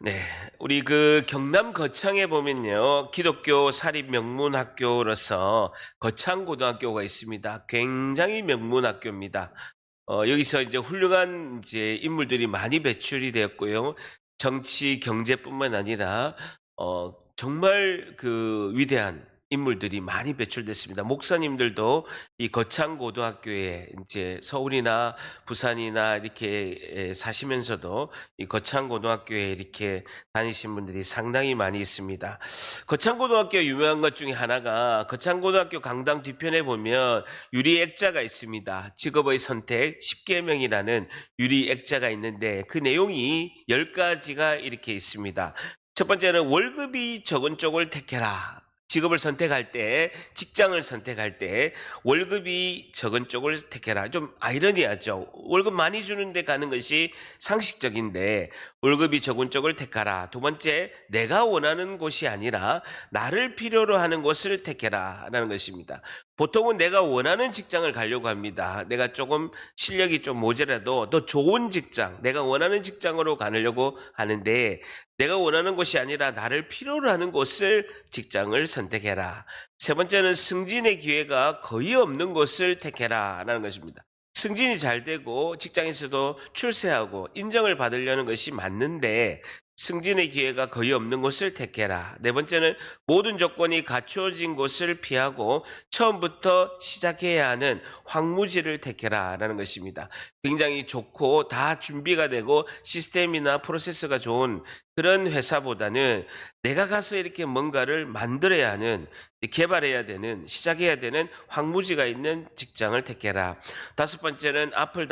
네, 우리 경남 거창에 보면요, 기독교 사립 명문학교로서 거창고등학교가 있습니다. 굉장히 명문학교입니다. 여기서 이제 훌륭한 이제 인물들이 많이 배출이 되었고요. 정치, 경제뿐만 아니라 정말 위대한 인물들이 많이 배출됐습니다. 목사님들도 이 거창고등학교에 이제 서울이나 부산이나 이렇게 사시면서도 이 거창고등학교에 이렇게 다니신 분들이 상당히 많이 있습니다. 거창고등학교 유명한 것 중에 하나가 거창고등학교 강당 뒤편에 보면 유리액자가 있습니다. 직업의 선택 10계명이라는 유리액자가 있는데 그 내용이 10가지가 이렇게 있습니다. 첫 번째는 월급이 적은 쪽을 택해라. 직업을 선택할 때, 직장을 선택할 때 월급이 적은 쪽을 택해라. 좀 아이러니하죠. 월급 많이 주는데 가는 것이 상식적인데 월급이 적은 쪽을 택하라. 두 번째, 내가 원하는 곳이 아니라 나를 필요로 하는 곳을 택해라 라는 것입니다. 보통은 내가 원하는 직장을 가려고 합니다. 내가 조금 실력이 좀 모자라도 더 좋은 직장, 내가 원하는 직장으로 가려고 하는데 내가 원하는 곳이 아니라 나를 필요로 하는 곳을 직장을 선택해라. 세 번째는 승진의 기회가 거의 없는 곳을 택해라 라는 것입니다. 승진이 잘 되고 직장에서도 출세하고 인정을 받으려는 것이 맞는데 승진의 기회가 거의 없는 곳을 택해라. 네 번째는 모든 조건이 갖추어진 곳을 피하고 처음부터 시작해야 하는 황무지를 택해라 라는 것입니다. 굉장히 좋고 다 준비가 되고 시스템이나 프로세스가 좋은 그런 회사보다는 내가 가서 이렇게 뭔가를 만들어야 하는, 개발해야 되는, 시작해야 되는 황무지가 있는 직장을 택해라. 다섯 번째는 앞을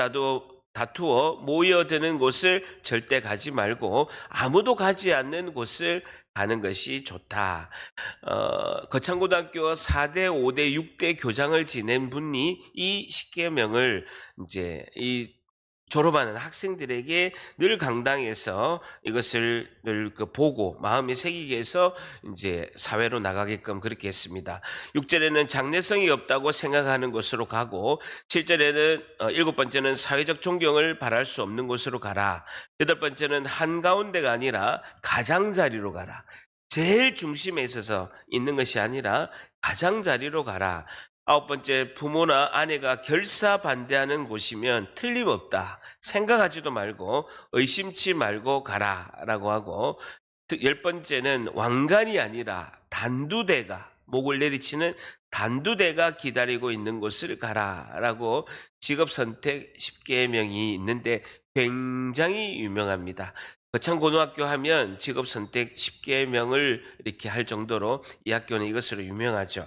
다투어 모여드는 곳을 절대 가지 말고 아무도 가지 않는 곳을 가는 것이 좋다. 거창고등학교 4대, 5대, 6대 교장을 지낸 분이 이 10계명을 이제 졸업하는 학생들에게 늘 강당에서 이것을 늘 보고 마음에 새기게 해서 이제 사회로 나가게끔 그렇게 했습니다. 6절에는 장래성이 없다고 생각하는 곳으로 가고 7절에는 7번째는 사회적 존경을 바랄 수 없는 곳으로 가라. 8번째는 한가운데가 아니라 가장자리로 가라. 제일 중심에 있어서 있는 것이 아니라 가장자리로 가라. 9번째, 부모나 아내가 결사 반대하는 곳이면 틀림없다. 생각하지도 말고 의심치 말고 가라라고 하고 10번째는 왕관이 아니라 단두대가, 목을 내리치는 단두대가 기다리고 있는 곳을 가라라고 직업선택 10계명이 있는데 굉장히 유명합니다. 거창고등학교 하면 직업선택 10계명을 이렇게 할 정도로 이 학교는 이것으로 유명하죠.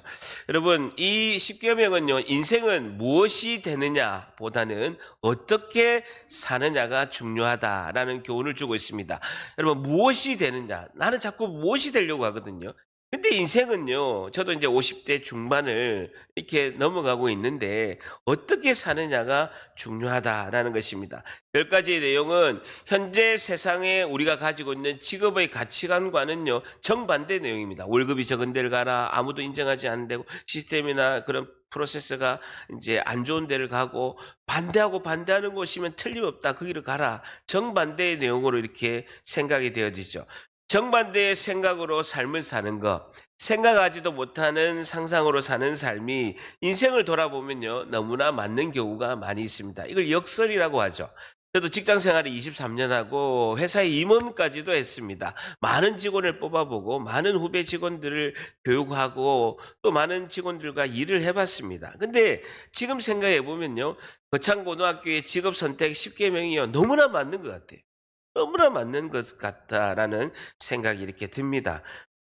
여러분, 이 10계명은요, 인생은 무엇이 되느냐 보다는 어떻게 사느냐가 중요하다라는 교훈을 주고 있습니다. 여러분, 무엇이 되느냐? 나는 자꾸 무엇이 되려고 하거든요. 근데 인생은요, 저도 이제 50대 중반을 이렇게 넘어가고 있는데 어떻게 사느냐가 중요하다라는 것입니다. 10가지의 내용은 현재 세상에 우리가 가지고 있는 직업의 가치관과는요, 정반대 내용입니다. 월급이 적은 데를 가라, 아무도 인정하지 않는 데고, 시스템이나 그런 프로세스가 이제 안 좋은 데를 가고, 반대하는 곳이면 틀림없다, 거기를 가라. 정반대의 내용으로 이렇게 생각이 되어지죠. 정반대의 생각으로 삶을 사는 것, 생각하지도 못하는 상상으로 사는 삶이 인생을 돌아보면요, 너무나 맞는 경우가 많이 있습니다. 이걸 역설이라고 하죠. 저도 직장 생활을 23년 하고 회사에 임원까지도 했습니다. 많은 직원을 뽑아보고 많은 후배 직원들을 교육하고 또 많은 직원들과 일을 해봤습니다. 근데 지금 생각해 보면요, 거창고등학교의 직업선택 10계명이요, 너무나 맞는 것 같아요. 너무나 맞는 것 같다라는 생각이 이렇게 듭니다.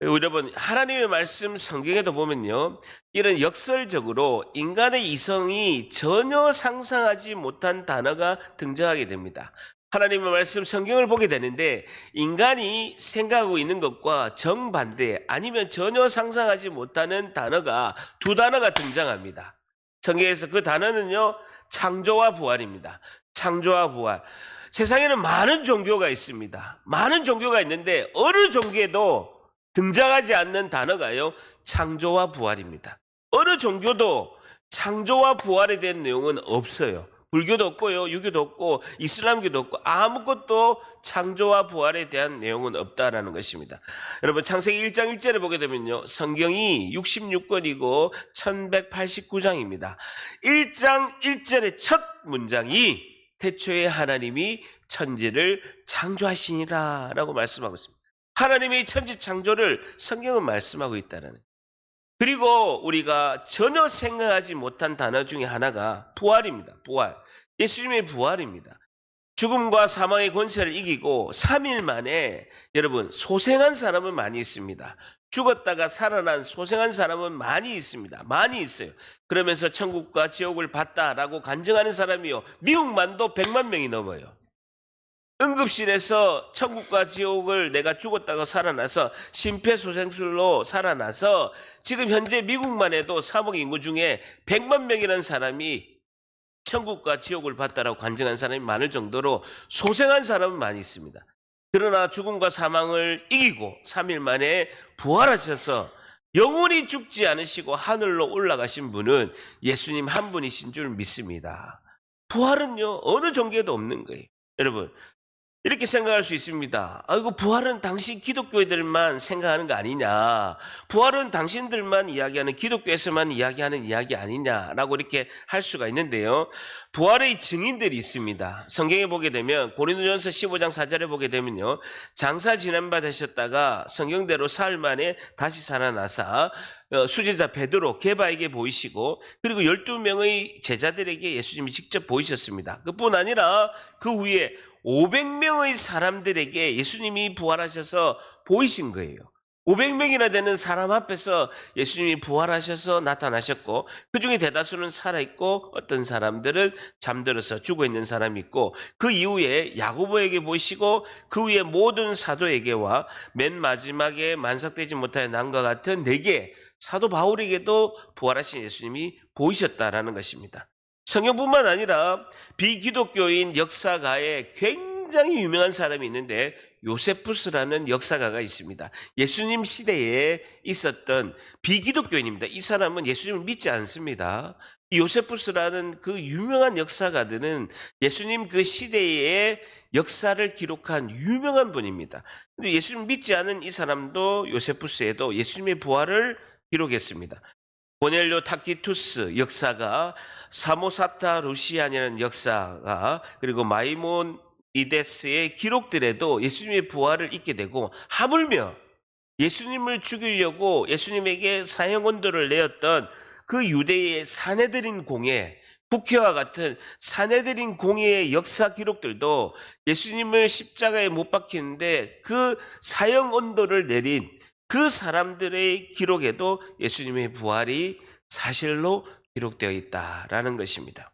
여러분, 하나님의 말씀 성경에도 보면요, 이런 역설적으로 인간의 이성이 전혀 상상하지 못한 단어가 등장하게 됩니다. 하나님의 말씀 성경을 보게 되는데 인간이 생각하고 있는 것과 정반대, 아니면 전혀 상상하지 못하는 단어가 두 단어가 등장합니다. 성경에서 그 단어는요, 창조와 부활입니다. 창조와 부활. 세상에는 많은 종교가 있습니다. 많은 종교가 있는데 어느 종교에도 등장하지 않는 단어가요, 창조와 부활입니다. 어느 종교도 창조와 부활에 대한 내용은 없어요. 불교도 없고요, 유교도 없고, 이슬람교도 없고, 아무것도 창조와 부활에 대한 내용은 없다라는 것입니다. 여러분, 창세기 1장 1절에 보게 되면요, 성경이 66권이고 1189장입니다. 1장 1절의 첫 문장이 태초에 하나님이 천지를 창조하시니라 라고 말씀하고 있습니다. 하나님의 천지 창조를 성경은 말씀하고 있다는 거예요. 그리고 우리가 전혀 생각하지 못한 단어 중에 하나가 부활입니다. 부활. 예수님의 부활입니다. 죽음과 사망의 권세를 이기고 3일 만에 여러분 소생한 사람은 많이 있습니다. 죽었다가 살아난 소생한 사람은 많이 있습니다. 많이 있어요. 그러면서 천국과 지옥을 봤다라고 간증하는 사람이요, 미국만도 100만 명이 넘어요. 응급실에서 천국과 지옥을 내가 죽었다가 살아나서 심폐소생술로 살아나서 지금 현재 미국만 해도 사복 인구 중에 100만 명이라는 사람이 천국과 지옥을 봤다라고 간증한 사람이 많을 정도로 소생한 사람은 많이 있습니다. 그러나 죽음과 사망을 이기고 3일 만에 부활하셔서 영원히 죽지 않으시고 하늘로 올라가신 분은 예수님 한 분이신 줄 믿습니다. 부활은요, 어느 종교에도 없는 거예요. 여러분, 이렇게 생각할 수 있습니다. 이거 부활은 당신 기독교인들만 생각하는 거 아니냐. 부활은 당신들만 이야기하는, 기독교에서만 이야기하는 이야기 아니냐라고 이렇게 할 수가 있는데요. 부활의 증인들이 있습니다. 성경에 보게 되면 고린도전서 15장 4절에 보게 되면요, 장사 지낸 바 되셨다가 성경대로 사흘 만에 다시 살아나사 수제자 베드로, 게바에게 보이시고, 그리고 12명의 제자들에게 예수님이 직접 보이셨습니다. 그뿐 아니라 그 후에 500명의 사람들에게 예수님이 부활하셔서 보이신 거예요. 500명이나 되는 사람 앞에서 예수님이 부활하셔서 나타나셨고, 그 중에 대다수는 살아있고 어떤 사람들은 잠들어서 죽어있는 사람이 있고, 그 이후에 야고보에게 보이시고, 그 후에 모든 사도에게와 맨 마지막에 만삭되지 못하여 남과 같은 4개 사도 바울에게도 부활하신 예수님이 보이셨다라는 것입니다. 성경뿐만 아니라 비기독교인 역사가에 굉장히 유명한 사람이 있는데, 요세푸스라는 역사가가 있습니다. 예수님 시대에 있었던 비기독교인입니다. 이 사람은 예수님을 믿지 않습니다. 요세푸스라는 그 유명한 역사가들은 예수님 그 시대의 역사를 기록한 유명한 분입니다. 근데 예수님 믿지 않은 이 사람도 요세푸스에도 예수님의 부활을 기록했습니다. 고넬료 타키투스 역사가, 사모사타 루시안이라는 역사가, 그리고 마이모니데스의 기록들에도 예수님의 부활을 읽게 되고, 하물며 예수님을 죽이려고 예수님에게 사형언도를 내었던 그 유대의 사내들인 공회, 국회와 같은 사내들인 공회의 역사 기록들도 예수님을 십자가에 못 박히는데 그 사형언도를 내린 그 사람들의 기록에도 예수님의 부활이 사실로 기록되어 있다라는 것입니다.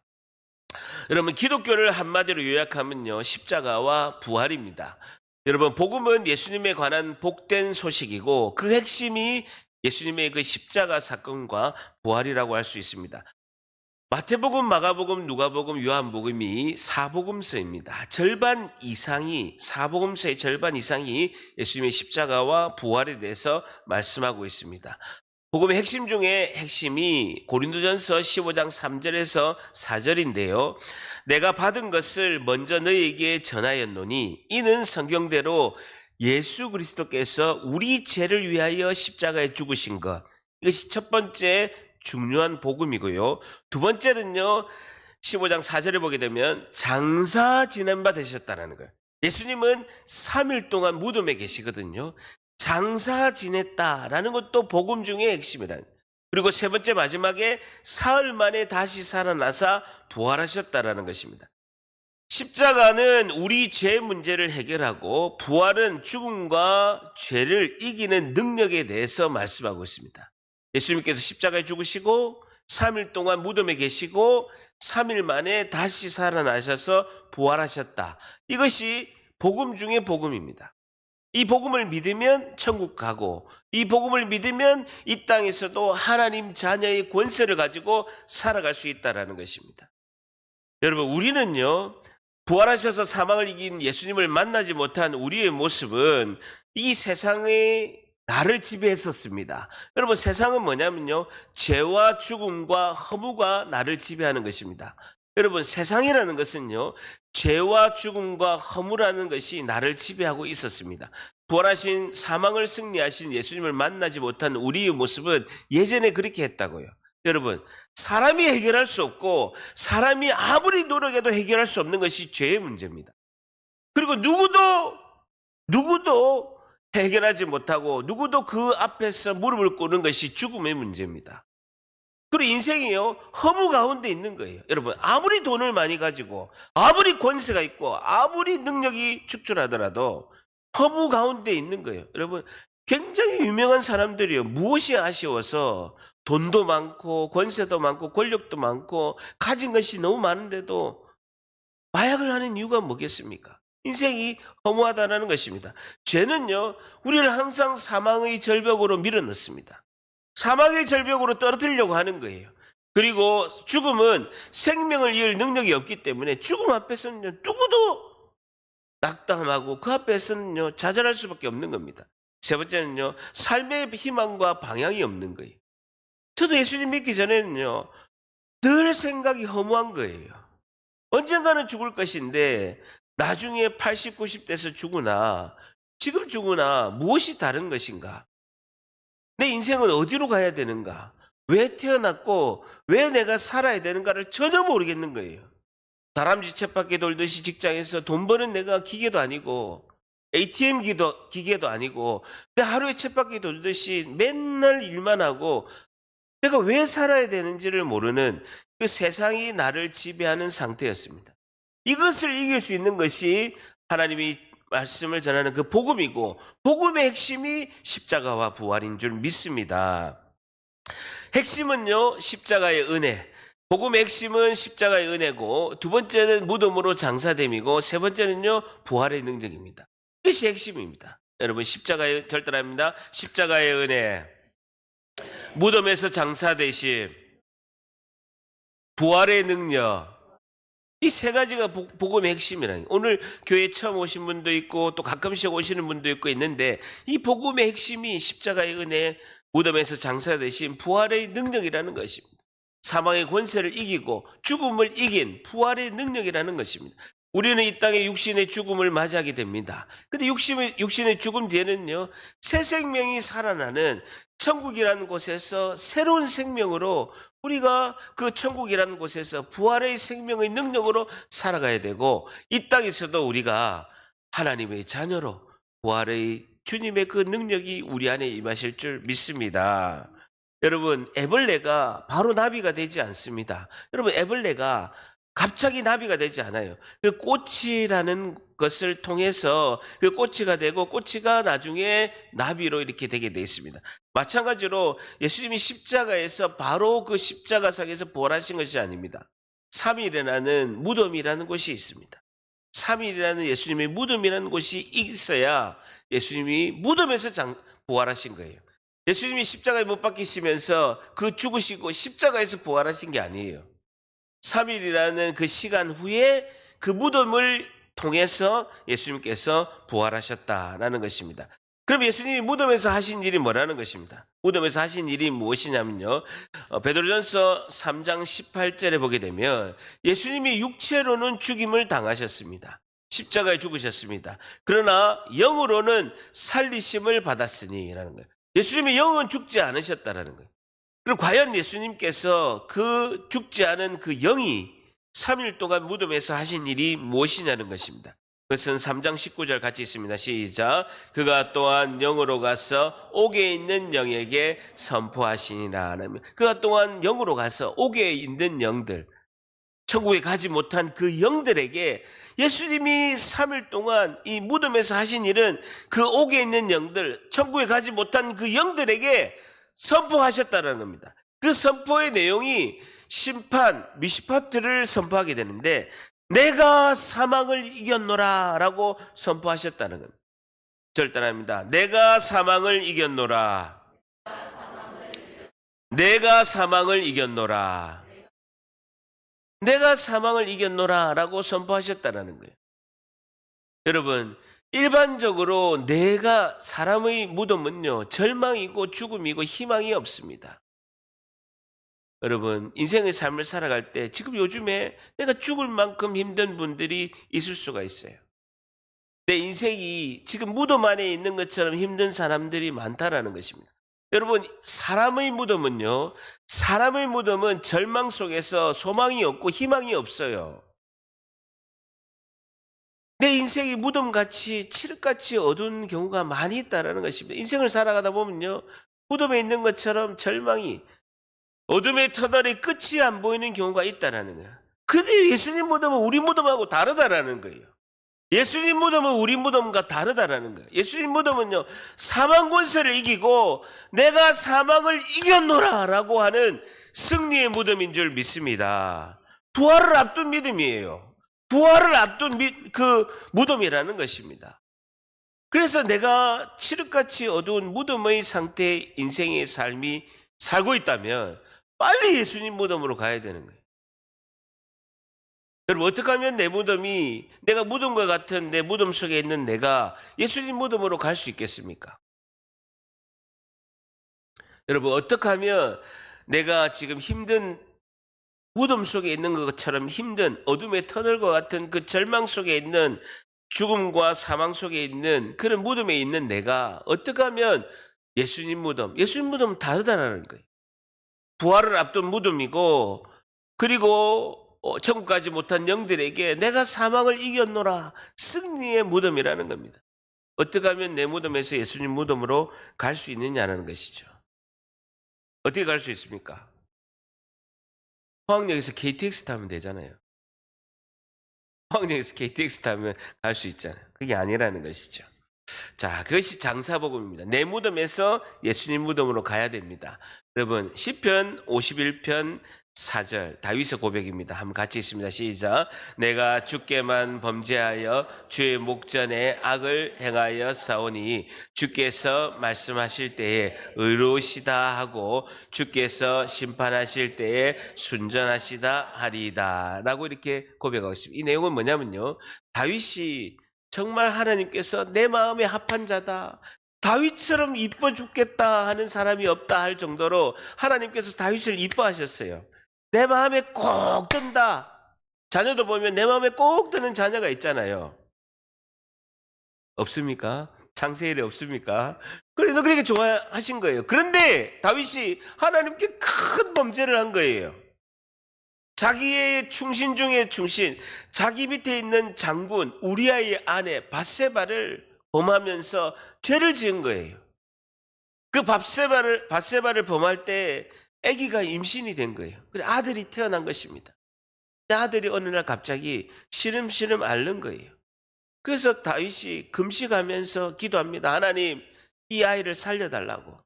여러분, 기독교를 한마디로 요약하면요, 십자가와 부활입니다. 여러분, 복음은 예수님에 관한 복된 소식이고, 그 핵심이 예수님의 그 십자가 사건과 부활이라고 할 수 있습니다. 마태복음, 마가복음, 누가복음, 요한복음이 사복음서입니다. 절반 이상이, 사복음서의 절반 이상이 예수님의 십자가와 부활에 대해서 말씀하고 있습니다. 복음의 핵심 중에 핵심이 고린도전서 15장 3절에서 4절인데요. 내가 받은 것을 먼저 너희에게 전하였노니 이는 성경대로 예수 그리스도께서 우리 죄를 위하여 십자가에 죽으신 것, 이것이 첫 번째 중요한 복음이고요. 두 번째는요, 15장 4절에 보게 되면 장사 지낸 바 되셨다는 거예요. 예수님은 3일 동안 무덤에 계시거든요. 장사 지냈다라는 것도 복음 중에 핵심이다. 그리고 세 번째 마지막에 사흘 만에 다시 살아나사 부활하셨다라는 것입니다. 십자가는 우리 죄 문제를 해결하고, 부활은 죽음과 죄를 이기는 능력에 대해서 말씀하고 있습니다. 예수님께서 십자가에 죽으시고 3일 동안 무덤에 계시고 3일 만에 다시 살아나셔서 부활하셨다. 이것이 복음 중에 복음입니다. 이 복음을 믿으면 천국 가고, 이 복음을 믿으면 이 땅에서도 하나님 자녀의 권세를 가지고 살아갈 수 있다는 것입니다. 여러분, 우리는요, 부활하셔서 사망을 이긴 예수님을 만나지 못한 우리의 모습은 이 세상의 나를 지배했었습니다. 여러분, 세상은 뭐냐면요, 죄와 죽음과 허무가 나를 지배하는 것입니다. 여러분, 세상이라는 것은요, 죄와 죽음과 허무라는 것이 나를 지배하고 있었습니다. 부활하신 사망을 승리하신 예수님을 만나지 못한 우리의 모습은 예전에 그렇게 했다고요. 여러분, 사람이 해결할 수 없고 사람이 아무리 노력해도 해결할 수 없는 것이 죄의 문제입니다. 그리고 누구도 해결하지 못하고 누구도 그 앞에서 무릎을 꿇는 것이 죽음의 문제입니다. 그리고 인생이요, 허무 가운데 있는 거예요. 여러분, 아무리 돈을 많이 가지고 아무리 권세가 있고 아무리 능력이 축출하더라도 허무 가운데 있는 거예요. 여러분, 굉장히 유명한 사람들이요, 무엇이 아쉬워서 돈도 많고 권세도 많고 권력도 많고 가진 것이 너무 많은데도 마약을 하는 이유가 뭐겠습니까? 인생이 허무하다는 것입니다. 죄는요, 우리를 항상 사망의 절벽으로 밀어넣습니다. 사망의 절벽으로 떨어뜨리려고 하는 거예요. 그리고 죽음은 생명을 이을 능력이 없기 때문에 죽음 앞에서는요, 누구도 낙담하고 그 앞에서는요, 좌절할 수밖에 없는 겁니다. 세 번째는요, 삶의 희망과 방향이 없는 거예요. 저도 예수님 믿기 전에는요, 늘 생각이 허무한 거예요. 언젠가는 죽을 것인데 나중에 80, 90대에서 죽으나 지금 죽으나 무엇이 다른 것인가? 내 인생은 어디로 가야 되는가? 왜 태어났고 왜 내가 살아야 되는가를 전혀 모르겠는 거예요. 다람쥐 쳇바퀴 돌듯이 직장에서 돈 버는 내가 기계도 아니고 ATM 기계도 아니고 내 하루에 쳇바퀴 돌듯이 맨날 일만 하고 내가 왜 살아야 되는지를 모르는 그 세상이 나를 지배하는 상태였습니다. 이것을 이길 수 있는 것이 하나님이 말씀을 전하는 그 복음이고, 복음의 핵심이 십자가와 부활인 줄 믿습니다. 핵심은요, 십자가의 은혜. 복음의 핵심은 십자가의 은혜고, 두 번째는 무덤으로 장사됨이고, 세 번째는요, 부활의 능력입니다. 이것이 핵심입니다. 여러분, 십자가의 절단합니다. 십자가의 은혜, 무덤에서 장사되심, 부활의 능력. 이 세 가지가 복음의 핵심이라는 거예요. 오늘 교회에 처음 오신 분도 있고 또 가끔씩 오시는 분도 있고 있는데, 이 복음의 핵심이 십자가의 은혜, 무덤에서 장사되신 부활의 능력이라는 것입니다. 사망의 권세를 이기고 죽음을 이긴 부활의 능력이라는 것입니다. 우리는 이 땅에 육신의 죽음을 맞이하게 됩니다. 근데 육신의 죽음 뒤에는요, 새 생명이 살아나는 천국이라는 곳에서 새로운 생명으로 우리가 그 천국이라는 곳에서 부활의 생명의 능력으로 살아가야 되고, 이 땅에서도 우리가 하나님의 자녀로 부활의 주님의 그 능력이 우리 안에 임하실 줄 믿습니다. 여러분, 애벌레가 바로 나비가 되지 않습니다. 여러분, 애벌레가 갑자기 나비가 되지 않아요. 그 꽃이라는 것을 통해서 그 꼬치가 되고 꼬치가 나중에 나비로 이렇게 되게 되어 있습니다. 마찬가지로 예수님이 십자가에서 바로 그 십자가상에서 부활하신 것이 아닙니다. 3일이라는 무덤이라는 곳이 있습니다. 3일이라는 예수님의 무덤이라는 곳이 있어야 예수님이 무덤에서 부활하신 거예요. 예수님이 십자가에 못 박히시면서 그 죽으시고 십자가에서 부활하신 게 아니에요. 3일이라는 그 시간 후에 그 무덤을 통해서 예수님께서 부활하셨다라는 것입니다. 그럼 예수님이 무덤에서 하신 일이 뭐라는 것입니다. 무덤에서 하신 일이 무엇이냐면요, 베드로전서 3장 18절에 보게 되면 예수님이 육체로는 죽임을 당하셨습니다. 십자가에 죽으셨습니다. 그러나 영으로는 살리심을 받았으니라는 거예요. 예수님의 영은 죽지 않으셨다라는 거예요. 그리고 과연 예수님께서 그 죽지 않은 그 영이 3일 동안 무덤에서 하신 일이 무엇이냐는 것입니다. 그것은 3장 19절 같이 있습니다. 시작. 그가 또한 영으로 가서 옥에 있는 영에게 선포하시니라. 그가 또한 영으로 가서 옥에 있는 영들, 천국에 가지 못한 그 영들에게, 예수님이 3일 동안 이 무덤에서 하신 일은 그 옥에 있는 영들, 천국에 가지 못한 그 영들에게 선포하셨다는 겁니다. 그 선포의 내용이 심판, 미시파트를 선포하게 되는데, 내가 사망을 이겼노라 라고 선포하셨다는 겁니다. 절단합니다. 내가 사망을 이겼노라. 내가 사망을 이겼노라. 내가 사망을 이겼노라 라고 선포하셨다는 거예요. 여러분, 일반적으로 사람의 무덤은요, 절망이고 죽음이고 희망이 없습니다. 여러분 인생의 삶을 살아갈 때 지금 요즘에 내가 죽을 만큼 힘든 분들이 있을 수가 있어요. 내 인생이 지금 무덤 안에 있는 것처럼 힘든 사람들이 많다라는 것입니다. 여러분 사람의 무덤은 절망 속에서 소망이 없고 희망이 없어요. 내 인생이 무덤같이 칠흑같이 어두운 경우가 많이 있다라는 것입니다. 인생을 살아가다 보면요, 무덤에 있는 것처럼 절망이 어둠의 터널이 끝이 안 보이는 경우가 있다라는 거야. 근데 예수님 무덤은 우리 무덤하고 다르다라는 거예요. 예수님 무덤은 우리 무덤과 다르다라는 거예요. 예수님 무덤은요, 사망 권세를 이기고 내가 사망을 이겼노라라고 하는 승리의 무덤인 줄 믿습니다. 부활을 앞둔 믿음이에요. 부활을 앞둔 그 무덤이라는 것입니다. 그래서 내가 칠흑같이 어두운 무덤의 상태의 인생의 삶이 살고 있다면 빨리 예수님 무덤으로 가야 되는 거예요. 여러분 어떻게 하면 내 무덤이 내가 무덤과 같은 내 무덤 속에 있는 내가 예수님 무덤으로 갈 수 있겠습니까? 여러분 어떻게 하면 내가 지금 힘든 무덤 속에 있는 것처럼 힘든 어둠의 터널과 같은 그 절망 속에 있는 죽음과 사망 속에 있는 그런 무덤에 있는 내가 어떻게 하면 예수님 무덤은 다르다라는 거예요. 부활을 앞둔 무덤이고 그리고 천국 가지 못한 영들에게 내가 사망을 이겼노라 승리의 무덤이라는 겁니다. 어떻게 하면 내 무덤에서 예수님 무덤으로 갈 수 있느냐는 것이죠. 어떻게 갈 수 있습니까? 포항역에서 KTX 타면 되잖아요. 포항역에서 KTX 타면 갈 수 있잖아요. 그게 아니라는 것이죠. 자, 그것이 장사복음입니다. 내 무덤에서 예수님 무덤으로 가야 됩니다. 여러분 시편 51편 4절 다윗의 고백입니다. 한번 같이 읽습니다. 시작. 내가 주께만 범죄하여 주의 목전에 악을 행하여 싸우니 주께서 말씀하실 때에 의로우시다 하고 주께서 심판하실 때에 순전하시다 하리이다 라고 이렇게 고백하고 있습니다. 이 내용은 뭐냐면요, 다윗이 정말 하나님께서 내 마음에 합한 자다, 다윗처럼 이뻐 죽겠다 하는 사람이 없다 할 정도로 하나님께서 다윗을 이뻐하셨어요. 내 마음에 꼭 든다. 자녀도 보면 내 마음에 꼭 드는 자녀가 있잖아요. 없습니까? 창세일에 없습니까? 그래도 그렇게 좋아하신 거예요. 그런데 다윗이 하나님께 큰 범죄를 한 거예요. 자기의 충신 중에 충신, 자기 밑에 있는 장군 우리아의 아내 밧세바를 범하면서 죄를 지은 거예요. 그 밧세바를 범할 때 아기가 임신이 된 거예요. 그래서 아들이 태어난 것입니다. 아들이 어느 날 갑자기 시름시름 앓는 거예요. 그래서 다윗이 금식하면서 기도합니다. 하나님, 이 아이를 살려달라고.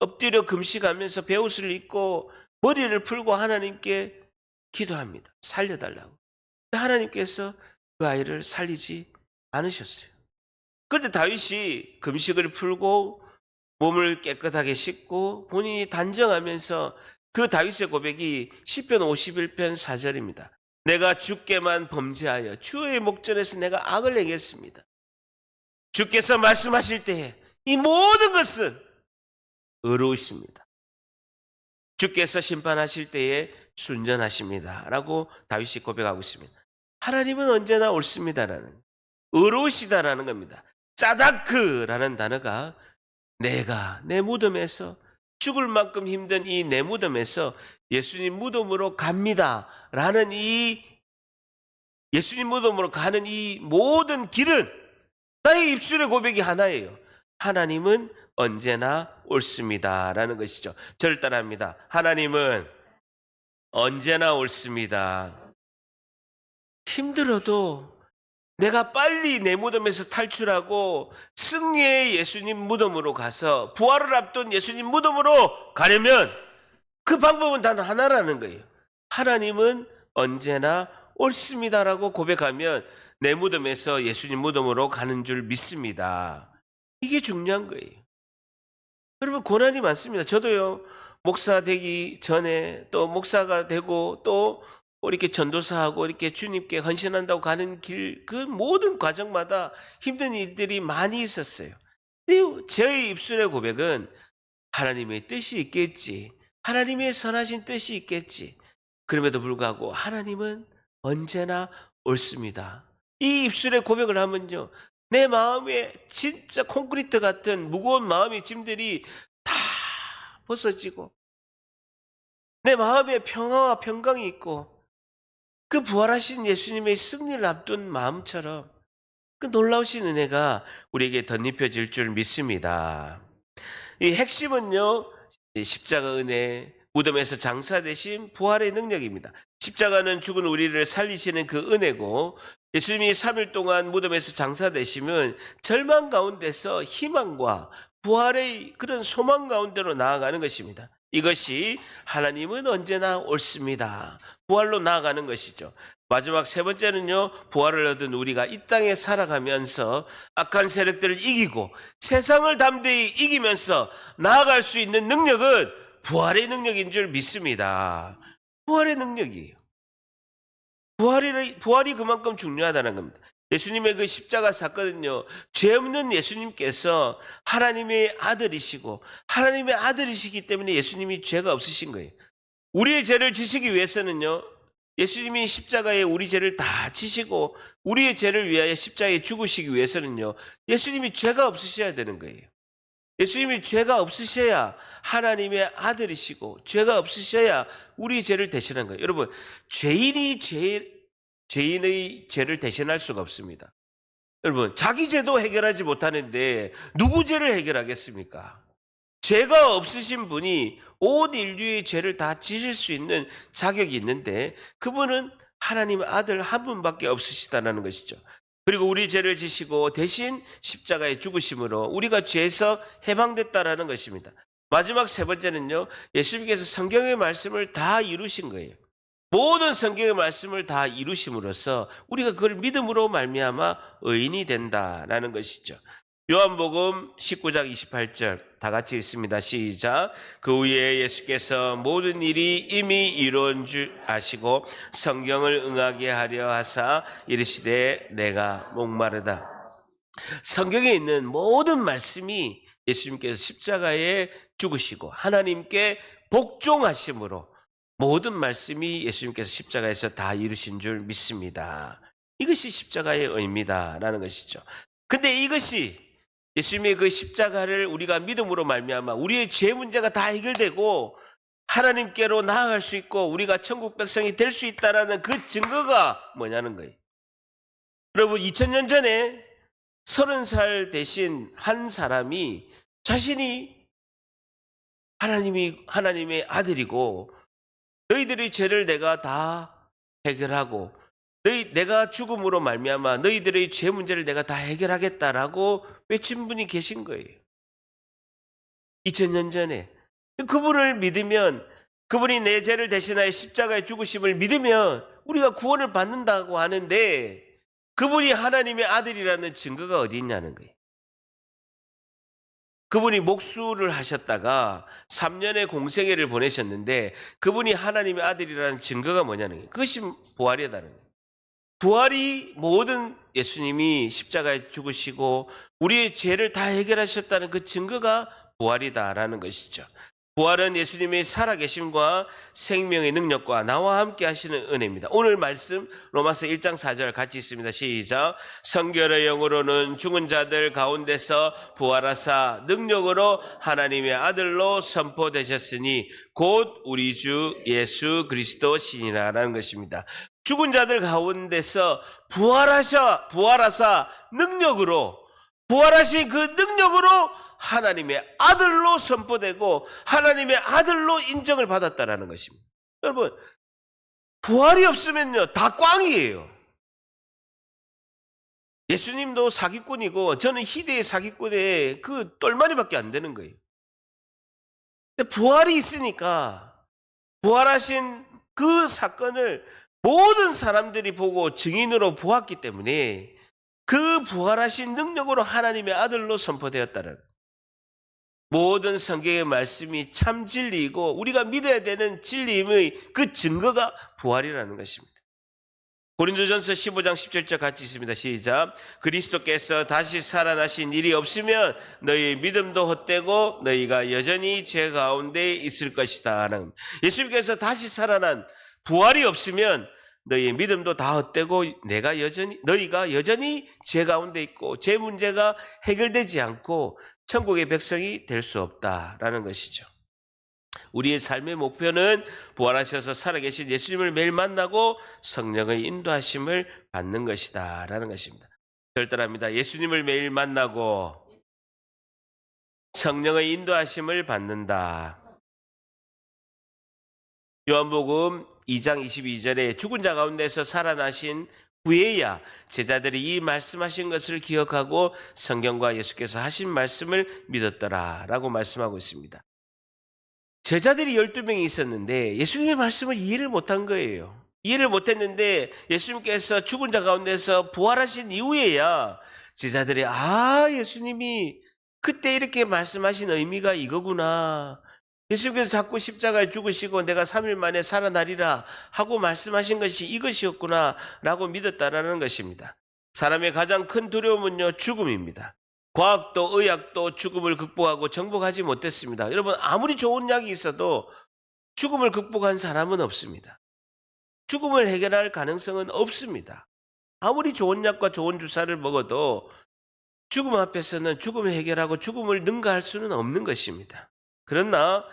엎드려 금식하면서 베옷을 입고 머리를 풀고 하나님께 기도합니다. 살려달라고. 하나님께서 그 아이를 살리지 않으셨어요. 그런데 다윗이 금식을 풀고 몸을 깨끗하게 씻고 본인이 단정하면서 그 다윗의 고백이 시편 51편 4절입니다. 내가 주께만 범죄하여 주의 목전에서 내가 악을 행했습니다. 주께서 말씀하실 때에 이 모든 것은 의로우십니다. 주께서 심판하실 때에 순전하십니다 라고 다윗이 고백하고 있습니다. 하나님은 언제나 옳습니다라는, 의로우시다라는 겁니다. 짜다크라는 단어가 내가 내 무덤에서 죽을 만큼 힘든 이 내 무덤에서 예수님 무덤으로 갑니다 라는 이 예수님 무덤으로 가는 이 모든 길은 나의 입술의 고백이 하나예요. 하나님은 언제나 옳습니다 라는 것이죠. 저를 따라합니다. 하나님은 언제나 옳습니다. 힘들어도 내가 빨리 내 무덤에서 탈출하고 승리의 예수님 무덤으로 가서 부활을 앞둔 예수님 무덤으로 가려면 그 방법은 단 하나라는 거예요. 하나님은 언제나 옳습니다라고 고백하면 내 무덤에서 예수님 무덤으로 가는 줄 믿습니다. 이게 중요한 거예요. 여러분 고난이 많습니다. 저도요, 목사 되기 전에 또 목사가 되고 또 이렇게 전도사하고 이렇게 주님께 헌신한다고 가는 길, 그 모든 과정마다 힘든 일들이 많이 있었어요. 근데 저의 입술의 고백은 하나님의 뜻이 있겠지. 하나님의 선하신 뜻이 있겠지. 그럼에도 불구하고 하나님은 언제나 옳습니다. 이 입술의 고백을 하면요, 내 마음에 진짜 콘크리트 같은 무거운 마음의 짐들이 다 벗어지고 내 마음에 평화와 평강이 있고 그 부활하신 예수님의 승리를 앞둔 마음처럼 그 놀라우신 은혜가 우리에게 덧입혀질 줄 믿습니다. 이 핵심은요, 이 십자가 은혜, 무덤에서 장사되신 부활의 능력입니다. 십자가는 죽은 우리를 살리시는 그 은혜고, 예수님이 3일 동안 무덤에서 장사되시면 절망 가운데서 희망과 부활의 그런 소망 가운데로 나아가는 것입니다. 이것이 하나님은 언제나 옳습니다. 부활로 나아가는 것이죠. 마지막 세 번째는요, 부활을 얻은 우리가 이 땅에 살아가면서 악한 세력들을 이기고 세상을 담대히 이기면서 나아갈 수 있는 능력은 부활의 능력인 줄 믿습니다. 부활의 능력이에요. 부활이 그만큼 중요하다는 겁니다. 예수님의 그 십자가 사건은요, 죄 없는 예수님께서 하나님의 아들이시기 때문에 예수님이 죄가 없으신 거예요. 우리의 죄를 지시기 위해서는요, 예수님이 십자가에 우리 죄를 다 지시고 우리의 죄를 위하여 십자가에 죽으시기 위해서는요, 예수님이 죄가 없으셔야 되는 거예요. 예수님이 죄가 없으셔야 하나님의 아들이시고 죄가 없으셔야 우리 죄를 대신한 거예요. 여러분, 죄인의 죄를 대신할 수가 없습니다. 여러분, 자기 죄도 해결하지 못하는데 누구 죄를 해결하겠습니까? 죄가 없으신 분이 온 인류의 죄를 다 지실 수 있는 자격이 있는데 그분은 하나님의 아들 한 분밖에 없으시다는 것이죠. 그리고 우리 죄를 지시고 대신 십자가에 죽으심으로 우리가 죄에서 해방됐다라는 것입니다. 마지막 세 번째는요, 예수님께서 성경의 말씀을 다 이루신 거예요. 모든 성경의 말씀을 다 이루심으로써 우리가 그걸 믿음으로 말미암아 의인이 된다라는 것이죠. 요한복음 19장 28절 다 같이 읽습니다. 시작. 그 후에 예수께서 모든 일이 이미 이루어진 줄 아시고 성경을 응하게 하려 하사 이르시되 내가 목마르다. 성경에 있는 모든 말씀이 예수님께서 십자가에 죽으시고 하나님께 복종하심으로 모든 말씀이 예수님께서 십자가에서 다 이루신 줄 믿습니다. 이것이 십자가의 의미다라는 것이죠. 근데 이것이 예수님의 그 십자가를 우리가 믿음으로 말미암아 우리의 죄 문제가 다 해결되고 하나님께로 나아갈 수 있고 우리가 천국 백성이 될 수 있다는 그 증거가 뭐냐는 거예요. 여러분, 2000년 전에 30살 되신 한 사람이 자신이 하나님의 아들이고 너희들의 죄를 내가 다 해결하고 내가 죽음으로 말미암아 너희들의 죄 문제를 내가 다 해결하겠다라고 외친 분이 계신 거예요. 2000년 전에. 그분을 믿으면, 그분이 내 죄를 대신하여 십자가에 죽으심을 믿으면 우리가 구원을 받는다고 하는데 그분이 하나님의 아들이라는 증거가 어디 있냐는 거예요. 그분이 목수를 하셨다가 3년의 공생애를 보내셨는데 그분이 하나님의 아들이라는 증거가 뭐냐는 거예요. 그것이 부활이다는 거예요. 부활이 모든 예수님이 십자가에 죽으시고 우리의 죄를 다 해결하셨다는 그 증거가 부활이다라는 것이죠. 부활은 예수님의 살아계심과 생명의 능력과 나와 함께 하시는 은혜입니다. 오늘 말씀 로마서 1장 4절 같이 있습니다. 시작. 성결의 영으로는 죽은 자들 가운데서 부활하사 능력으로 하나님의 아들로 선포되셨으니 곧 우리 주 예수 그리스도시니라라는 것입니다. 죽은 자들 가운데서 부활하사 능력으로 부활하신 그 능력으로 하나님의 아들로 선포되고 하나님의 아들로 인정을 받았다라는 것입니다. 여러분, 부활이 없으면요 다 꽝이에요. 예수님도 사기꾼이고 저는 희대의 사기꾼의 그 똘마니밖에 안 되는 거예요. 근데 부활이 있으니까 부활하신 그 사건을 모든 사람들이 보고 증인으로 보았기 때문에 그 부활하신 능력으로 하나님의 아들로 선포되었다는 모든 성경의 말씀이 참 진리이고 우리가 믿어야 되는 진리임의 그 증거가 부활이라는 것입니다. 고린도전서 15장 17절 같이 있습니다. 시작. 그리스도께서 다시 살아나신 일이 없으면 너희 믿음도 헛되고 너희가 여전히 죄 가운데 있을 것이다. 예수님께서 다시 살아난 부활이 없으면 너희 믿음도 다 헛되고 너희가 여전히 죄 가운데 있고 죄 문제가 해결되지 않고 천국의 백성이 될 수 없다라는 것이죠. 우리의 삶의 목표는 부활하셔서 살아계신 예수님을 매일 만나고 성령의 인도하심을 받는 것이다 라는 것입니다. 절대합니다. 예수님을 매일 만나고 성령의 인도하심을 받는다. 요한복음 2장 22절에 죽은 자 가운데서 살아나신 후에야 제자들이 이 말씀하신 것을 기억하고 성경과 예수께서 하신 말씀을 믿었더라 라고 말씀하고 있습니다. 제자들이 12명이 있었는데 예수님의 말씀을 이해를 못한 거예요. 이해를 못했는데 예수님께서 죽은 자 가운데서 부활하신 이후에야 제자들이 예수님이 그때 이렇게 말씀하신 의미가 이거구나. 예수님께서 자꾸 십자가에 죽으시고 내가 3일 만에 살아나리라 하고 말씀하신 것이 이것이었구나 라고 믿었다라는 것입니다. 사람의 가장 큰 두려움은요, 죽음입니다. 과학도 의학도 죽음을 극복하고 정복하지 못했습니다. 여러분, 아무리 좋은 약이 있어도 죽음을 극복한 사람은 없습니다. 죽음을 해결할 가능성은 없습니다. 아무리 좋은 약과 좋은 주사를 먹어도 죽음 앞에서는 죽음을 해결하고 죽음을 능가할 수는 없는 것입니다. 그러나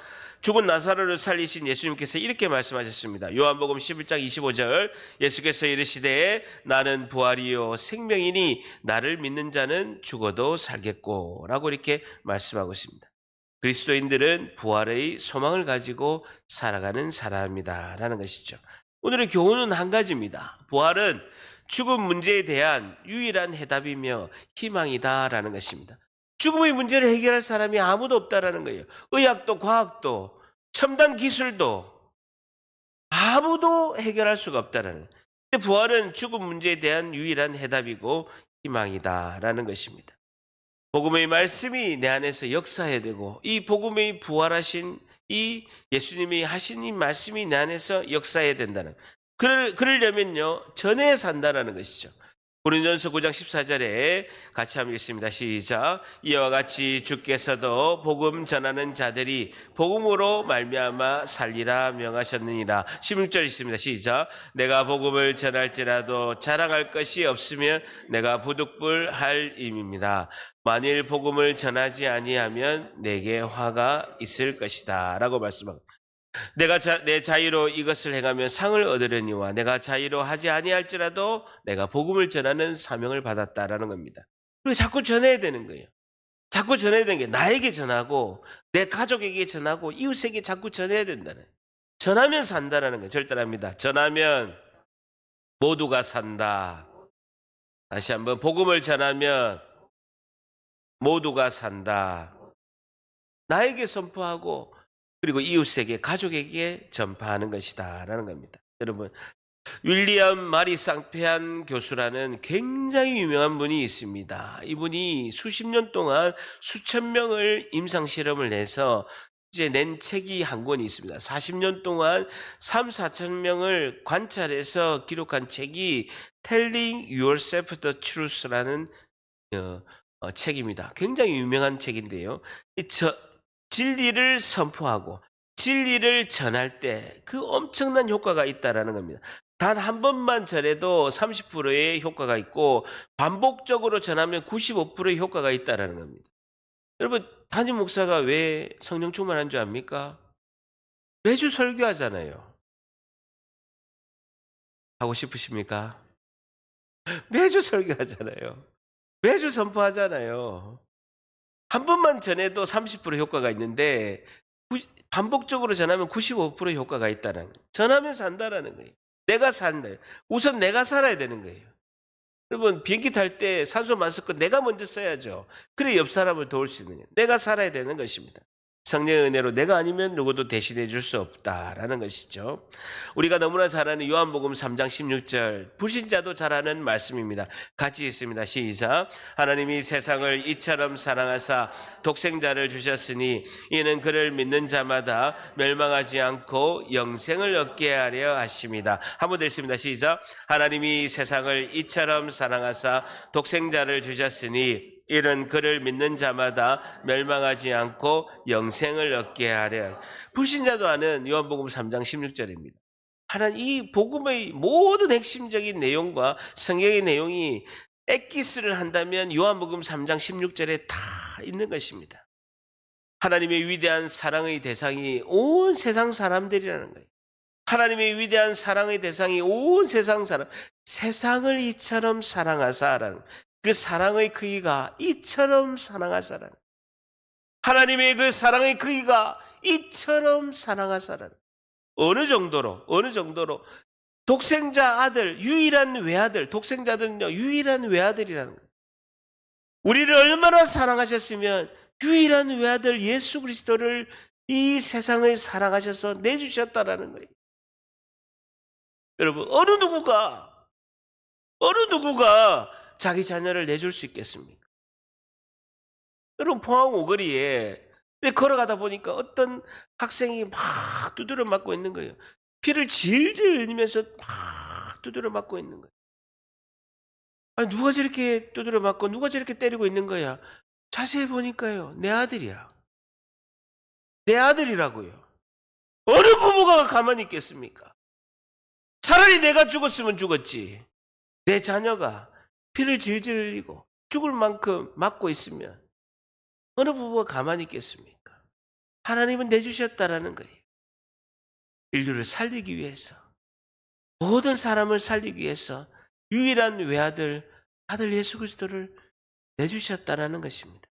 죽은 나사로를 살리신 예수님께서 이렇게 말씀하셨습니다. 요한복음 11장 25절 예수께서 이르시되 나는 부활이요 생명이니 나를 믿는 자는 죽어도 살겠고 라고 이렇게 말씀하고 있습니다. 그리스도인들은 부활의 소망을 가지고 살아가는 사람이다 라는 것이죠. 오늘의 교훈은 한 가지입니다. 부활은 죽음 문제에 대한 유일한 해답이며 희망이다 라는 것입니다. 죽음의 문제를 해결할 사람이 아무도 없다라는 거예요. 의학도 과학도 첨단 기술도 아무도 해결할 수가 없다라는 거예요. 근데 부활은 죽음 문제에 대한 유일한 해답이고 희망이다라는 것입니다. 복음의 말씀이 내 안에서 역사해야 되고 이 복음의 부활하신 이 예수님이 하신 이 말씀이 내 안에서 역사해야 된다는 그러려면요 전에 산다라는 것이죠. 고린도전서 9장 14절에 같이 한번 읽습니다. 시작. 이와 같이 주께서도 복음 전하는 자들이 복음으로 말미암아 살리라 명하셨느니라. 16절 있습니다. 시작. 내가 복음을 전할지라도 자랑할 것이 없으면 내가 부득불할 임입니다. 만일 복음을 전하지 아니하면 내게 화가 있을 것이다 라고 말씀합니다. 내가 내 자유로 이것을 행하면 상을 얻으려니와 내가 자유로 하지 아니할지라도 내가 복음을 전하는 사명을 받았다라는 겁니다. 그리고 자꾸 전해야 되는 거예요. 자꾸 전해야 되는 게 나에게 전하고 내 가족에게 전하고 이웃에게 자꾸 전해야 된다는 거예요. 전하면 산다라는 거예요. 절대합니다. 전하면 모두가 산다. 다시 한번 복음을 전하면 모두가 산다. 나에게 선포하고 그리고 이웃에게 가족에게 전파하는 것이다 라는 겁니다. 여러분, 윌리엄 마리 쌍페안 교수라는 굉장히 유명한 분이 있습니다. 이분이 수십 년 동안 수천 명을 임상실험을 해서 이제 낸 책이 한 권이 있습니다. 40년 동안 3, 4천 명을 관찰해서 기록한 책이 Telling Yourself the Truth라는 책입니다. 굉장히 유명한 책인데요. 진리를 선포하고 진리를 전할 때 그 엄청난 효과가 있다라는 겁니다. 단 한 번만 전해도 30%의 효과가 있고 반복적으로 전하면 95%의 효과가 있다라는 겁니다. 여러분, 담임 목사가 왜 성령 충만한 줄 압니까? 매주 설교하잖아요. 하고 싶으십니까? 매주 설교하잖아요. 매주 선포하잖아요. 한 번만 전해도 30% 효과가 있는데 반복적으로 전하면 95% 효과가 있다는 거예요. 전하면 산다라는 거예요. 내가 산다. 우선 내가 살아야 되는 거예요. 여러분, 비행기 탈 때 산소 마스크 내가 먼저 써야죠. 그래 옆 사람을 도울 수 있는 거예요. 내가 살아야 되는 것입니다. 성령의 은혜로 내가 아니면 누구도 대신해 줄 수 없다라는 것이죠. 우리가 너무나 잘 아는 요한복음 3장 16절, 불신자도 잘 아는 말씀입니다. 같이 읽습니다. 시작. 하나님이 세상을 이처럼 사랑하사 독생자를 주셨으니 이는 그를 믿는 자마다 멸망하지 않고 영생을 얻게 하려 하심이다. 한번 더 읽습니다. 시작. 하나님이 세상을 이처럼 사랑하사 독생자를 주셨으니 이는 그를 믿는 자마다 멸망하지 않고 영생을 얻게 하려. 불신자도 아는 요한복음 3장 16절입니다. 하나님 이 복음의 모든 핵심적인 내용과 성경의 내용이 엑기스를 한다면 요한복음 3장 16절에 다 있는 것입니다. 하나님의 위대한 사랑의 대상이 온 세상 사람들이라는 거예요. 하나님의 위대한 사랑의 대상이 온 세상 사람, 세상을 이처럼 사랑하사라는 그 사랑의 크기가 이처럼 사랑하사라는, 하나님의 그 사랑의 크기가 이처럼 사랑하사라는, 어느 정도로 독생자 아들, 유일한 외아들, 독생자들은요 유일한 외아들이라는 거예요. 우리를 얼마나 사랑하셨으면 유일한 외아들 예수 그리스도를 이 세상을 사랑하셔서 내주셨다라는 거예요. 여러분, 어느 누구가 자기 자녀를 내줄 수 있겠습니까? 여러분, 포항 오거리에 걸어가다 보니까 어떤 학생이 막 두드려 맞고 있는 거예요. 피를 질질 흘리면서 막 두드려 맞고 있는 거예요. 아니, 누가 저렇게 두드려 맞고 누가 저렇게 때리고 있는 거야? 자세히 보니까요, 내 아들이야. 내 아들이라고요. 어느 부모가 가만히 있겠습니까? 차라리 내가 죽었으면 죽었지. 내 자녀가 피를 질질 흘리고 죽을 만큼 맞고 있으면 어느 부부가 가만히 있겠습니까? 하나님은 내주셨다라는 거예요. 인류를 살리기 위해서, 모든 사람을 살리기 위해서 유일한 외아들, 아들 예수 그리스도를 내주셨다라는 것입니다.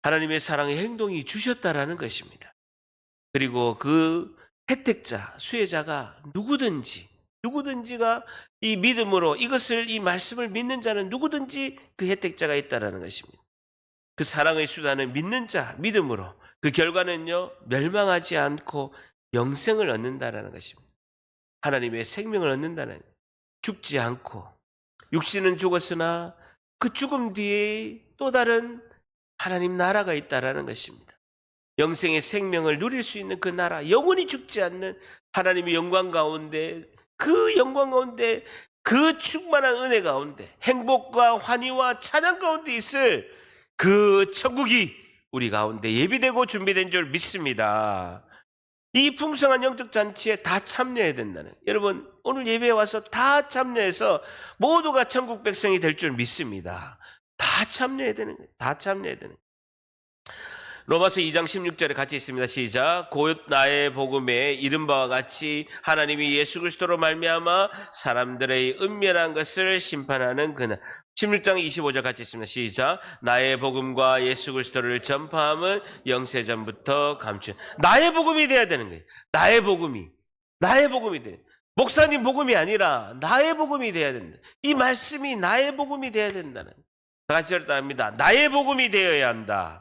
하나님의 사랑의 행동이 주셨다라는 것입니다. 그리고 그 혜택자, 수혜자가 누구든지가 이 믿음으로 이것을, 이 말씀을 믿는 자는 누구든지 그 혜택자가 있다라는 것입니다. 그 사랑의 수단은 믿는 자, 믿음으로, 그 결과는요 멸망하지 않고 영생을 얻는다라는 것입니다. 하나님의 생명을 얻는다는, 죽지 않고, 육신은 죽었으나 그 죽음 뒤에 또 다른 하나님 나라가 있다라는 것입니다. 영생의 생명을 누릴 수 있는 그 나라, 영원히 죽지 않는 하나님의 영광 가운데, 그 영광 가운데, 그 충만한 은혜 가운데, 행복과 환희와 찬양 가운데 있을 그 천국이 우리 가운데 예비되고 준비된 줄 믿습니다. 이 풍성한 영적 잔치에 다 참여해야 된다는, 여러분 오늘 예배에 와서 다 참여해서 모두가 천국 백성이 될 줄 믿습니다. 다 참여해야 되는 거예요. 다 참여해야 되는 거예요. 로마서 2장 16절에 같이 있습니다. 시작. 곧 나의 복음에 이른 바와 같이 하나님이 예수 그리스도로 말미암아 사람들의 은밀한 것을 심판하는 그날. 16장 25절 같이 있습니다. 시작. 나의 복음과 예수 그리스도를 전파함은 영세전부터 감춘. 나의 복음이 돼야 되는 거예요. 나의 복음이 돼요. 목사님 복음이 아니라 나의 복음이 돼야 된다. 이 말씀이 나의 복음이 돼야 된다는. 다 같이 합니다. 나의 복음이 되어야 한다.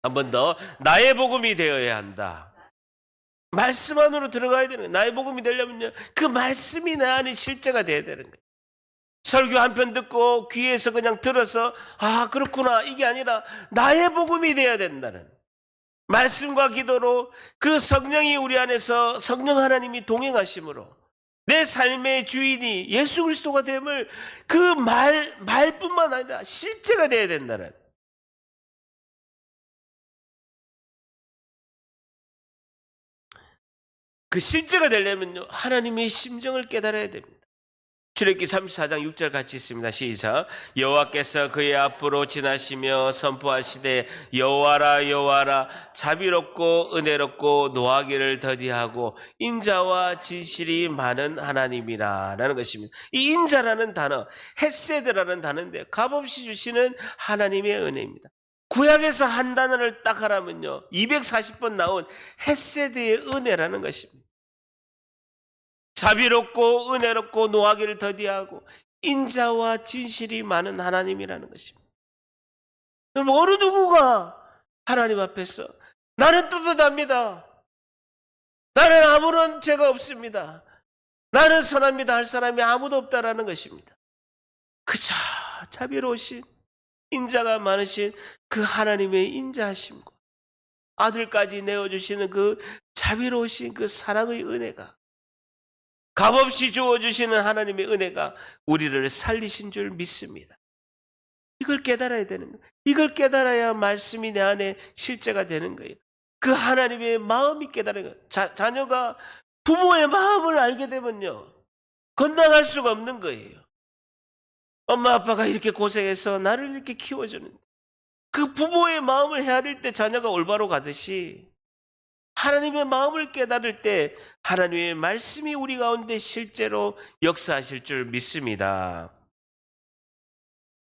한 번 더, 나의 복음이 되어야 한다. 말씀 안으로 들어가야 되는 거예요. 나의 복음이 되려면요, 그 말씀이 내 안에 실제가 돼야 되는 거예요. 설교 한 편 듣고 귀에서 그냥 들어서 아 그렇구나 이게 아니라 나의 복음이 돼야 된다는, 말씀과 기도로 그 성령이 우리 안에서, 성령 하나님이 동행하심으로 내 삶의 주인이 예수 그리스도가 됨을, 그 말뿐만 아니라 실제가 돼야 된다는. 그 실제가 되려면요, 하나님의 심정을 깨달아야 됩니다. 출애굽기 34장 6절 같이 있습니다. 시작. 여호와께서 그의 앞으로 지나시며 선포하시되 여호와라 여호와라 자비롭고 은혜롭고 노하기를 더디하고 인자와 진실이 많은 하나님이라 라는 것입니다. 이 인자라는 단어, 헤세드라는 단어인데 값없이 주시는 하나님의 은혜입니다. 구약에서 한 단어를 딱 하라면요 240번 나온 헤세드의 은혜라는 것입니다. 자비롭고 은혜롭고 노하기를 더디하고 인자와 진실이 많은 하나님이라는 것입니다. 어느 누구가 하나님 앞에서 나는 떳떳합니다. 나는 아무런 죄가 없습니다. 나는 선합니다 할 사람이 아무도 없다라는 것입니다. 그저 자비로우신 인자가 많으신 그 하나님의 인자하심과 아들까지 내어주시는 그 자비로우신 그 사랑의 은혜가, 값없이 주어주시는 하나님의 은혜가 우리를 살리신 줄 믿습니다. 이걸 깨달아야 되는 거예요. 이걸 깨달아야 말씀이 내 안에 실제가 되는 거예요. 그 하나님의 마음이 깨달아야 돼요. 자녀가 부모의 마음을 알게 되면요, 건강할 수가 없는 거예요. 엄마 아빠가 이렇게 고생해서 나를 이렇게 키워주는, 그 부모의 마음을 헤아릴 때 자녀가 올바로 가듯이 하나님의 마음을 깨달을 때 하나님의 말씀이 우리 가운데 실제로 역사하실 줄 믿습니다.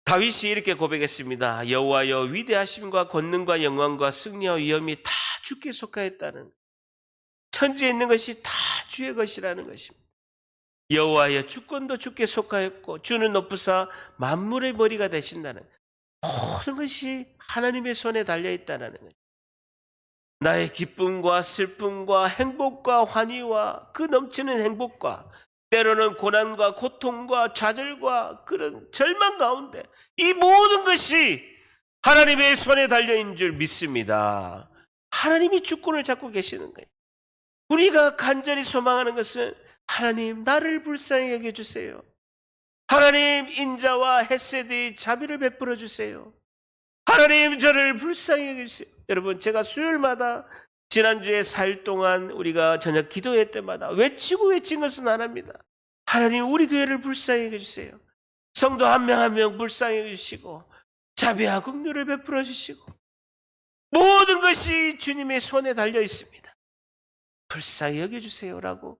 다윗이 이렇게 고백했습니다. 여호와여, 위대하심과 권능과 영광과 승리와 위엄이 다 주께 속하였다는, 천지에 있는 것이 다 주의 것이라는 것입니다. 여호와여, 주권도 주께 속하였고 주는 높으사 만물의 머리가 되신다는, 모든 것이 하나님의 손에 달려있다는 거예요. 나의 기쁨과 슬픔과 행복과 환희와 그 넘치는 행복과 때로는 고난과 고통과 좌절과 그런 절망 가운데 이 모든 것이 하나님의 손에 달려있는 줄 믿습니다. 하나님이 주권을 잡고 계시는 거예요. 우리가 간절히 소망하는 것은 하나님, 나를 불쌍히 여겨주세요. 하나님, 인자와 헤세드의 자비를 베풀어 주세요. 하나님, 저를 불쌍히 여겨주세요. 여러분, 제가 수요일마다 지난주에 4일 동안 우리가 저녁 기도회 때마다 외친 것은 하나입니다. 하나님, 우리 교회를 불쌍히 여겨주세요. 성도 한 명 한 명 불쌍히 여겨주시고 자비와 긍휼을 베풀어 주시고 모든 것이 주님의 손에 달려 있습니다. 불쌍히 여겨주세요라고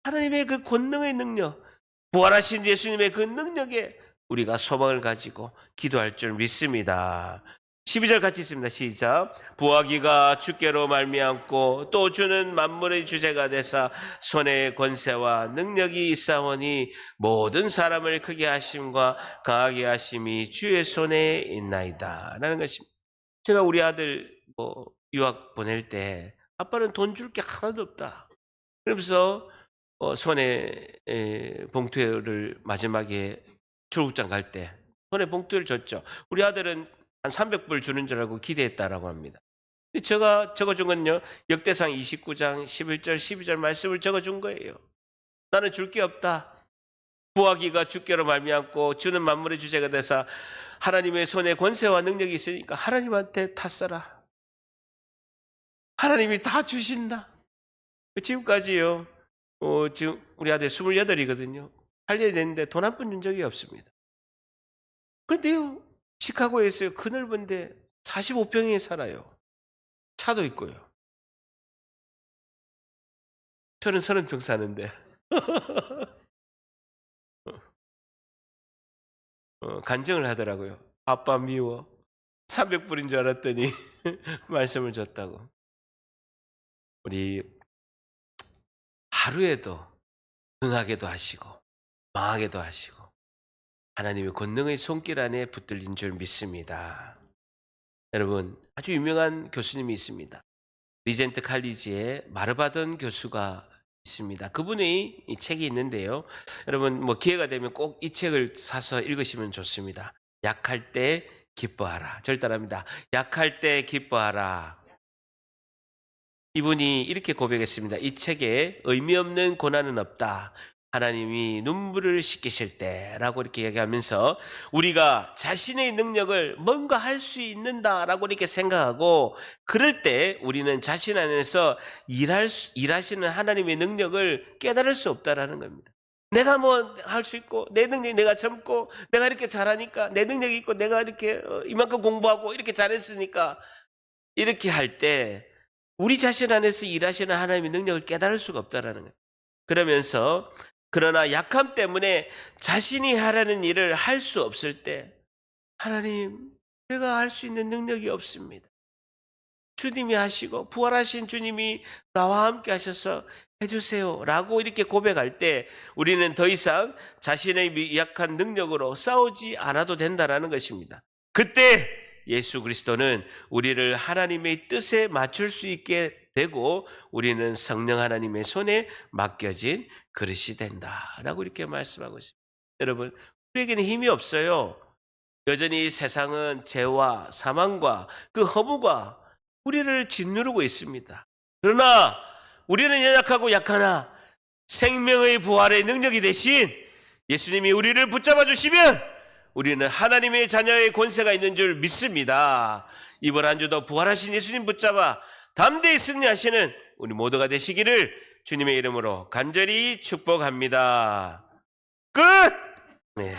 하나님의 그 권능의 능력, 부활하신 예수님의 그 능력에 우리가 소망을 가지고 기도할 줄 믿습니다. 12절 같이 있습니다. 시작. 부하기가 주께로 말미암고 또 주는 만물의 주제가 되사 손의 권세와 능력이 있사오니 모든 사람을 크게 하심과 강하게 하심이 주의 손에 있나이다 라는 것입니다. 제가 우리 아들 유학 보낼 때 아빠는 돈 줄 게 하나도 없다 그러면서 손에 봉투를 마지막에 출국장 갈 때 손에 봉투를 줬죠. 우리 아들은 한 300불 주는 줄 알고 기대했다라고 합니다. 제가 적어준 건요, 역대상 29장 11절 12절 말씀을 적어준 거예요. 나는 줄 게 없다. 부하기가 주께로 말미암고 주는 만물의 주제가 돼서 하나님의 손에 권세와 능력이 있으니까 하나님한테 다 써라. 하나님이 다 주신다. 지금까지요, 지금 우리 아들 28이거든요. 8년이 됐는데 돈 한 푼 준 적이 없습니다. 그런데요, 시카고에서 그 넓은데 45평에 살아요. 차도 있고요. 저는 30평 사는데 간증을 하더라고요. 아빠 미워. 300불인 줄 알았더니 말씀을 줬다고. 우리 하루에도 흥하게도 하시고 망하게도 하시고 하나님의 권능의 손길 안에 붙들린 줄 믿습니다. 여러분, 아주 유명한 교수님이 있습니다. 리젠트 칼리지의 마르바던 교수가 있습니다. 그분의 이 책이 있는데요, 여러분 기회가 되면 꼭 이 책을 사서 읽으시면 좋습니다. 약할 때 기뻐하라. 절 따라합니다. 약할 때 기뻐하라. 이분이 이렇게 고백했습니다. 이 책에 의미 없는 고난은 없다. 하나님이 눈물을 씻기실 때라고 이렇게 얘기하면서 우리가 자신의 능력을 뭔가 할 수 있는다라고 이렇게 생각하고 그럴 때 우리는 자신 안에서 일하시는 하나님의 능력을 깨달을 수 없다라는 겁니다. 내가 할 수 있고 내 능력이 내가 젊고 내가 이렇게 잘하니까 내 능력이 있고 내가 이렇게 이만큼 공부하고 이렇게 잘했으니까 이렇게 할 때 우리 자신 안에서 일하시는 하나님의 능력을 깨달을 수가 없다라는 거예요. 그러면서 그러나 약함 때문에 자신이 하라는 일을 할 수 없을 때 하나님, 내가 할 수 있는 능력이 없습니다. 주님이 하시고 부활하신 주님이 나와 함께 하셔서 해주세요 라고 이렇게 고백할 때 우리는 더 이상 자신의 약한 능력으로 싸우지 않아도 된다는 것입니다. 그때 예수 그리스도는 우리를 하나님의 뜻에 맞출 수 있게 되고 우리는 성령 하나님의 손에 맡겨진 그릇이 된다라고 이렇게 말씀하고 있습니다. 여러분, 우리에게는 힘이 없어요. 여전히 세상은 죄와 사망과 그 허무가 우리를 짓누르고 있습니다. 그러나 우리는 연약하고 약하나 생명의 부활의 능력이 되신 예수님이 우리를 붙잡아 주시면 우리는 하나님의 자녀의 권세가 있는 줄 믿습니다. 이번 한 주도 부활하신 예수님 붙잡아 담대히 승리하시는 우리 모두가 되시기를 주님의 이름으로 간절히 축복합니다. 끝! 네.